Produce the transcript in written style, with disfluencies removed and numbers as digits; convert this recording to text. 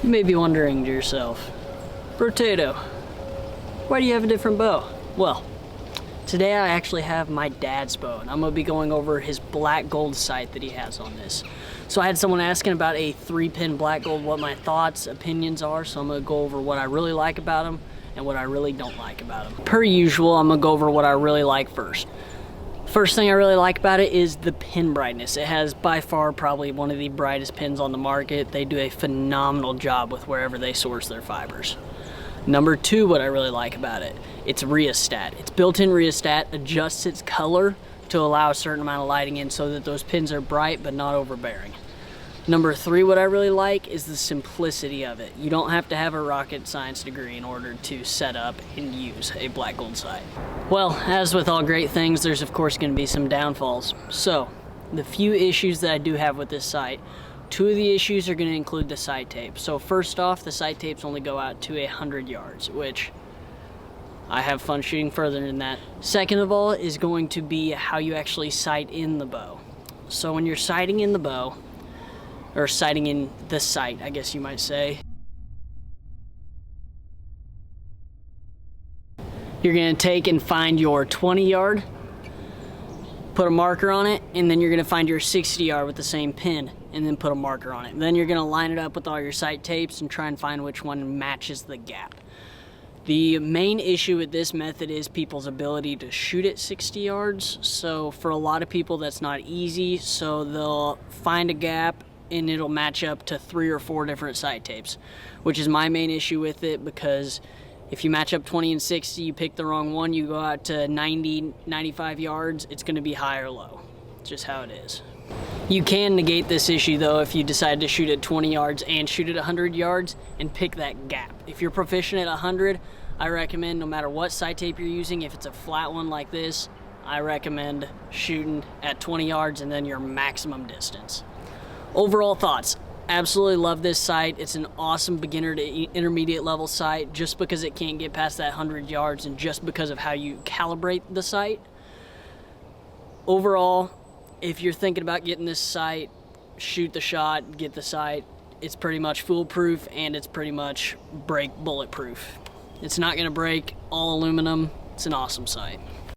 You may be wondering to yourself, Brotato, why do you have a different bow? Well, today I actually have my dad's bow, and I'm going to be going over his black gold sight that he has on this. So I had someone asking about a 3-pin black gold, what my thoughts, opinions are, so I'm going to go over what I really like about him and what I really don't like about him. Per usual, I'm going to go over what I really like first. First thing I really like about it is the pin brightness. It has by far probably one of the brightest pins on the market. They do a phenomenal job with wherever they source their fibers. Number two, what I really like about it, it's rheostat. Its built-in rheostat adjusts its color to allow a certain amount of lighting in so that those pins are bright but not overbearing. Number three, what I really like is the simplicity of it. You don't have to have a rocket science degree in order to set up and use a black gold sight. Well, as with all great things, there's of course going to be some downfalls. So, the few issues that I do have with this sight, two of the issues are going to include the sight tape. So first off, the sight tapes only go out to 100 yards, which I have fun shooting further than that. Second of all is going to be how you actually sight in the bow. So when you're sighting in the bow, or sighting in the sight, I guess you might say, you're gonna take and find your 20 yard, put a marker on it, and then you're gonna find your 60 yard with the same pin, and then put a marker on it. Then you're gonna line it up with all your sight tapes and try and find which one matches the gap. The main issue with this method is people's ability to shoot at 60 yards. So for a lot of people, that's not easy. So they'll find a gap and it'll match up to 3 or 4 different sight tapes, which is my main issue with it, because if you match up 20 and 60, you pick the wrong one, you go out to 90, 95 yards, it's gonna be high or low. It's just how it is. You can negate this issue though if you decide to shoot at 20 yards and shoot at 100 yards and pick that gap. If you're proficient at 100, I recommend no matter what sight tape you're using, if it's a flat one like this, I recommend shooting at 20 yards and then your maximum distance. Overall thoughts, absolutely love this sight. It's an awesome beginner to intermediate level sight just because it can't get past that 100 yards and just because of how you calibrate the sight. Overall, if you're thinking about getting this sight, shoot the shot, get the sight. It's pretty much foolproof and it's pretty much bulletproof. It's not gonna break, all aluminum. It's an awesome sight.